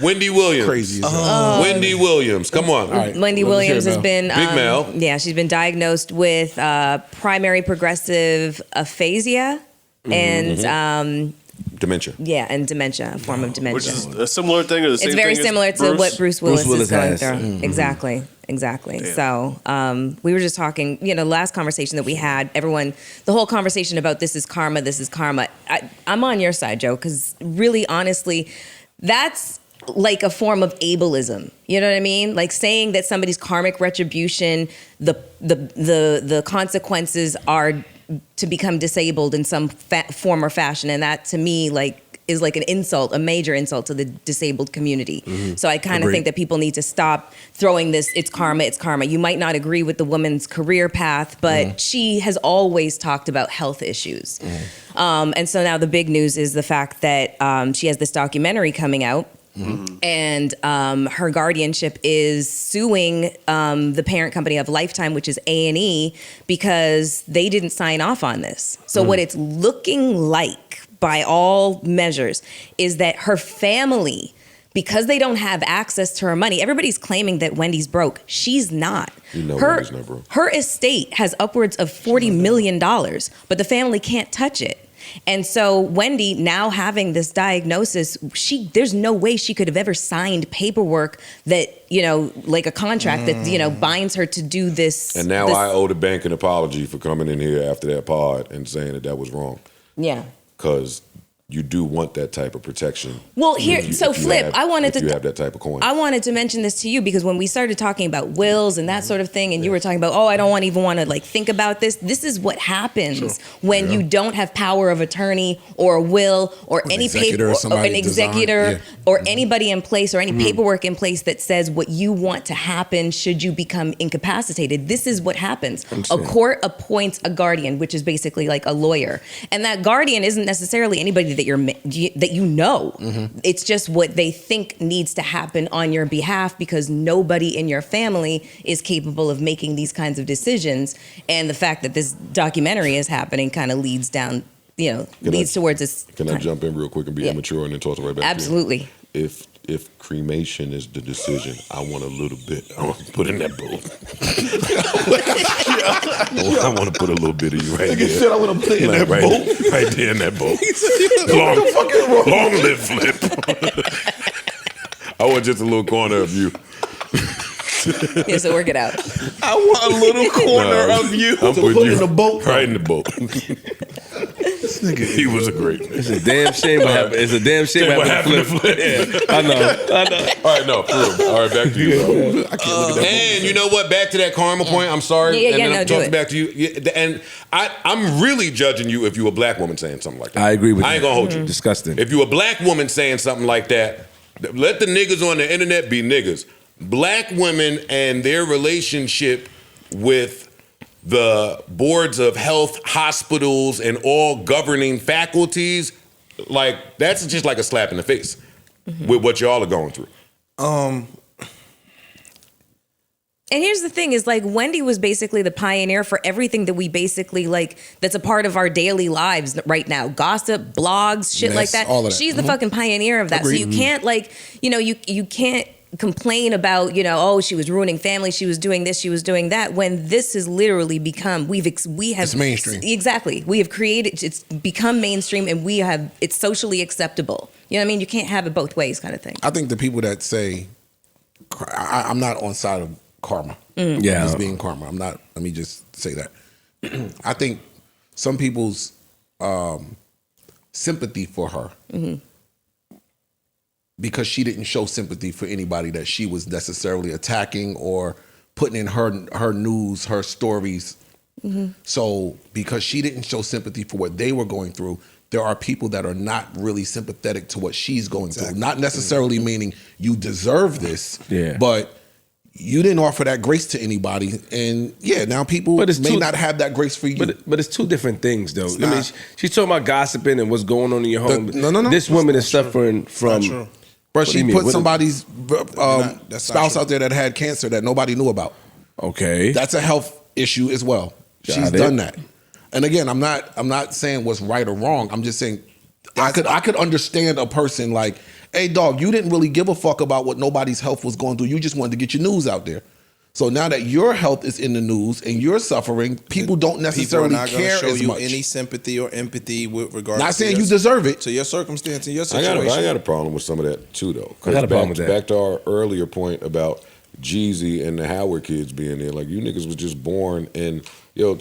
Wendy Williams. Crazy as hell. Wendy Williams. Come on. All right. Wendy Williams has been Big Mel. Yeah, she's been diagnosed with primary progressive aphasia and Dementia. and dementia, a form of dementia. Which is a similar thing or the same It's very thing as similar to what Bruce Willis is going has. through. Exactly. Damn. So we were just talking, last conversation that we had, the whole conversation about this is karma. I'm on your side, Joe, because really, honestly, that's like a form of ableism. You know what I mean? Like saying that somebody's karmic retribution, the consequences are to become disabled in some form or fashion. And that to me, is like an insult, a major insult to the disabled community. So I kind of think that people need to stop throwing this, it's karma. You might not agree with the woman's career path, but she has always talked about health issues. And so now the big news is the fact that she has this documentary coming out. And her guardianship is suing the parent company of Lifetime, which is A&E, because they didn't sign off on this. So what it's looking like, by all measures, is that her family, because they don't have access to her money, everybody's claiming that Wendy's broke. She's not. Wendy's not broke. Her estate has upwards of $40 million, but the family can't touch it. And so Wendy, now having this diagnosis, there's no way she could have ever signed paperwork that, like a contract that, binds her to do this. And now I owe the bank an apology for coming in here after that pod and saying that was wrong. Yeah. Because you do want that type of protection. Well, Flip, I wanted to have that type of coin. I wanted to mention this to you because when we started talking about wills and that sort of thing, and you were talking about, I don't even want to think about this. This is what happens when you don't have power of attorney or a will or any paper, or an executor or anybody in place or any paperwork in place that says what you want to happen should you become incapacitated. This is what happens. A court appoints a guardian, which is basically like a lawyer, and that guardian isn't necessarily anybody that you know. It's just what they think needs to happen on your behalf because nobody in your family is capable of making these kinds of decisions. And the fact that this documentary is happening kind of leads down, leads towards this. Can I jump in real quick and be immature and then toss it right back? Absolutely. To you? If cremation is the decision, I want a little bit. I want to put in that boat. I want to put a little bit of you right there. Said I want to put in that boat. Right there in that boat. Long live Flip. I want just a little corner of you. Yeah, so work it out. I want a little corner of you I'm to putting put you in the boat. Right in the boat. This nigga, He was a great man. It's a damn shame what happened. It's a damn shame what happened to Flip. Yeah, I know. All right, no, for real. All right, back to you, bro. I can't look at that And you know what? Back to that karma point. I'm sorry. Yeah, and then no, I'm do talking it. back to you. Yeah, and I'm really judging you if you a black woman saying something like that. I agree with you. I ain't gonna hold you. Disgusting. If you a black woman saying something like that, let the niggas on the internet be niggas. Black women and their relationship with the boards of health, hospitals, and all governing faculties, that's just like a slap in the face with what y'all are going through. And here's the thing is Wendy was basically the pioneer for everything that we basally that's a part of our daily lives right now. Gossip, blogs, shit like that. all of that. She's the fucking pioneer of that. Agreed. So you can't you can't complain about, she was ruining family, she was doing this, she was doing that, when this has literally become, we have It's mainstream. Exactly. We have created, it's become mainstream and it's socially acceptable. You know what I mean? You can't have it both ways kind of thing. I think the people that say, I'm not on side of karma. Yeah. Just being karma. I'm not, let me just say that. I think some people's sympathy for her, because she didn't show sympathy for anybody that she was necessarily attacking or putting in her news, her stories. So because she didn't show sympathy for what they were going through, there are people that are not really sympathetic to what she's going through. Not necessarily meaning you deserve this, but you didn't offer that grace to anybody. And now people may not have that grace for you. But it's two different things, though. I mean, she's talking about gossiping and what's going on in your home. No. This woman is suffering from... But she put somebody's spouse out there that had cancer that nobody knew about. Okay. That's a health issue as well. She's done that. And again, I'm not saying what's right or wrong. I'm just saying I could understand a person Hey, dog, you didn't really give a fuck about what nobody's health was going through. You just wanted to get your news out there. So now that your health is in the news and you're suffering, people don't necessarily people are not care show as you much. any sympathy or empathy with regard. Not to saying your, you deserve it. to your circumstance and your I situation. got a problem with some of that too, though. I got a problem with that. Back to our earlier point about Jeezy and the Howard kids being there. Like, you niggas was just born, and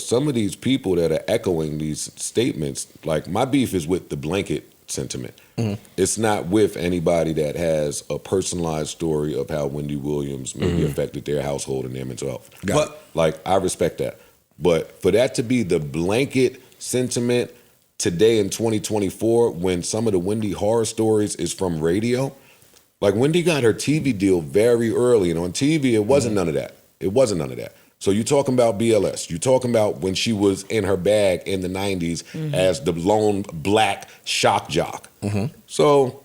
some of these people that are echoing these statements, like, my beef is with the blanket sentiment. Mm-hmm. It's not with anybody that has a personalized story of how Wendy Williams maybe affected their household and their mental health. Like, I respect that. But for that to be the blanket sentiment today in 2024, when some of the Wendy horror stories is from radio, like, Wendy got her TV deal very early, and on TV, it wasn't none of that. It wasn't none of that. So you talking about BLS. You talking about when she was in her bag in the 90s as the lone black shock jock. So,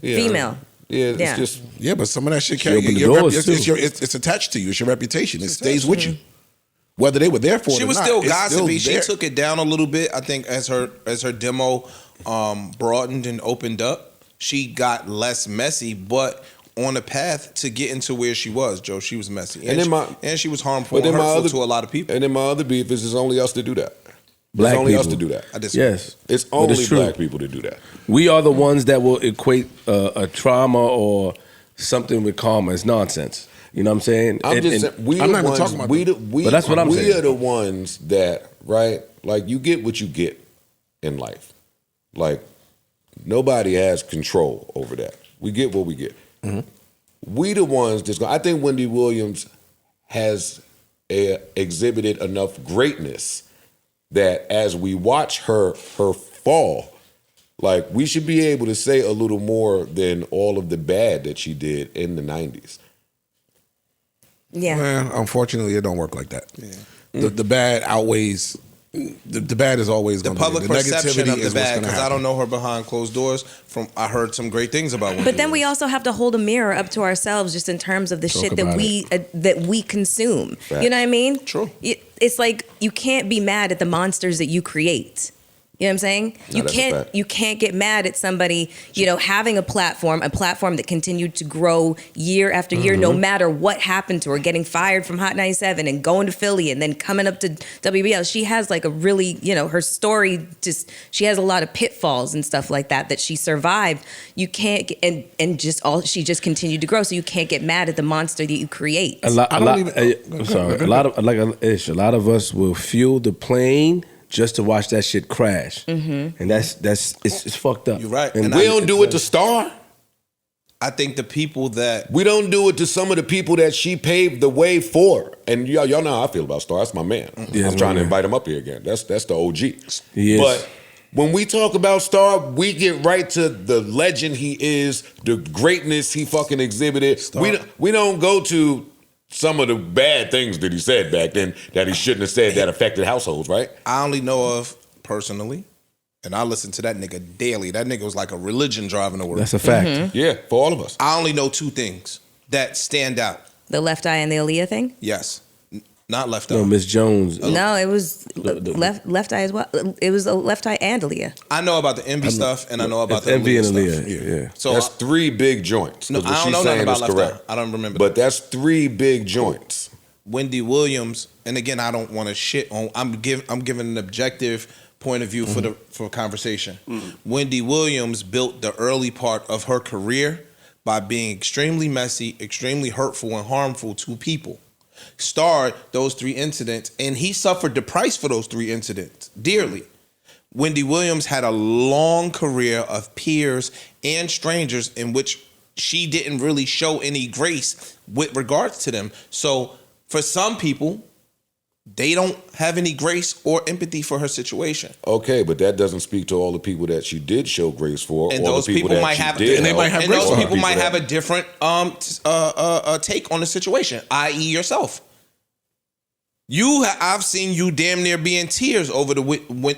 yeah. Female. Yeah, it's Yeah. just... Yeah, but some of that shit She opened the doors, too. it's attached to you. It's your reputation. It stays with you. Whether they were there for it She or was not, still it's gossipy. She there. took it down a little bit. I think as her demo broadened and opened up, she got less messy, but on the path to getting to where she was, Joe, she was messy. And she was harmful and hurtful to a lot of people. And then my other beef is it's only us to do that. Black it's only us people. to do that. I disagree. Yes. It's But only true. black people to do that. We are the ones that will equate a trauma or something with karma. It's nonsense. You know what I'm saying? I'm just saying, we I'm the not even ones, talking about we that. the, we, But that's what I'm we saying. are the ones that, right, like, you get what you get in life. Like, nobody has control over that. We get what we get. We the ones that's going. I think Wendy Williams has exhibited enough greatness that as we watch her fall, like, we should be able to say a little more than all of the bad that she did in the 90s. Yeah. Well, unfortunately, it don't work like that. Yeah. The bad outweighs. The bad is always The going to public be there. The perception negativity of the is what's bad, going to because I happen. don't know her behind closed doors. I heard some great things about Wendy. But then we also have to hold a mirror up to ourselves, just in terms of the shit that about we consume. Facts. You know what I mean? True. It's like, you can't be mad at the monsters that you create. You know what I'm saying? No, that's a fact. You can't get mad at somebody, having a platform that continued to grow year after year, no matter what happened to her, getting fired from Hot 97 and going to Philly and then coming up to WBL. She has like a really, her story, she has a lot of pitfalls and stuff like that she survived. You can't, she just continued to grow. So you can't get mad at the monster that you create. A lot of us will fuel the plane just to watch that shit crash, and it's fucked up. You're right. And We don't do it to Star. I think the people that We don't do it to some of the people that she paved the way for. And y'all know how I feel about Star. That's my man. Yeah, I'm trying to man. invite him up here again. That's the OG. He is. But when we talk about Star, we get right to the legend he is, the greatness he fucking exhibited. We don't go to some of the bad things that he said back then that he shouldn't have said that affected households, right? I only know of personally, and I listen to that nigga daily. That nigga was like a religion driving the world. That's a fact. Yeah, for all of us. I only know two things that stand out. The left eye and the Aaliyah thing? Yes. Not left No, eye. Miss Jones. No, it was left eye as well. It was a left eye and Aaliyah. I know about the envy stuff, and I know about It's the Envy and Aaliyah stuff. Aaliyah. Yeah. So That's three big joints. No, 'cause what I don't she's know nothing saying about is Left correct. Eye. I don't remember But that. that's three big joints. Wendy Williams, and again, I don't want to shit on. I'm giving an objective point of view for conversation. Wendy Williams built the early part of her career by being extremely messy, extremely hurtful, and harmful to people. Starred those three incidents, and he suffered the price for those three incidents dearly. Wendy Williams had a long career of peers and strangers in which she didn't really show any grace with regards to them. So for some people, they don't have any grace or empathy for her situation. Okay, but that doesn't speak to all the people that she did show grace for. And or those the people, people that might she have, did and they help, might have, and or those the people might that- have a different take on the situation, i.e., yourself. I've seen you damn near be in tears over the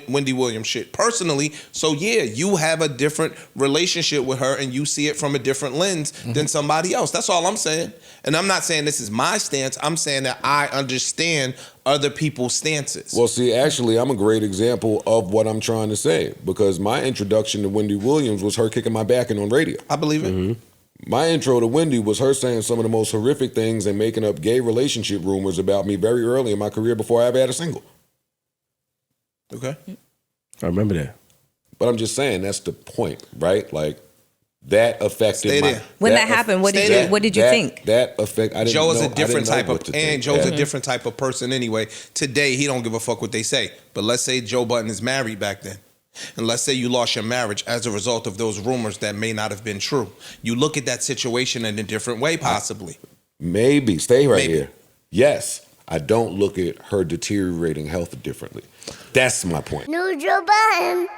Wendy Williams shit personally. So yeah, you have a different relationship with her, and you see it from a different lens than somebody else. That's all I'm saying. And I'm not saying this is my stance. I'm saying that I understand other people's stances. Well, see, actually, I'm a great example of what I'm trying to say, because my introduction to Wendy Williams was her kicking my back and on radio. I believe it. Mm-hmm. My intro to Wendy was her saying some of the most horrific things and making up gay relationship rumors about me very early in my career before I ever had a single. Okay. I remember that. But I'm just saying that's the point, right? Like that affected Stay my. there. When that happened, what did you think? That affect. I didn't Joe is know, a different I didn't type know of, what to and think. Joe's Yeah. a different type of person anyway. Today, he don't give a fuck what they say. But let's say Joe Budden is married back then. And let's say you lost your marriage as a result of those rumors that may not have been true. You look at that situation in a different way, possibly. Maybe. Stay right Maybe. here. Yes, I don't look at her deteriorating health differently. That's my point. New Joe Budden.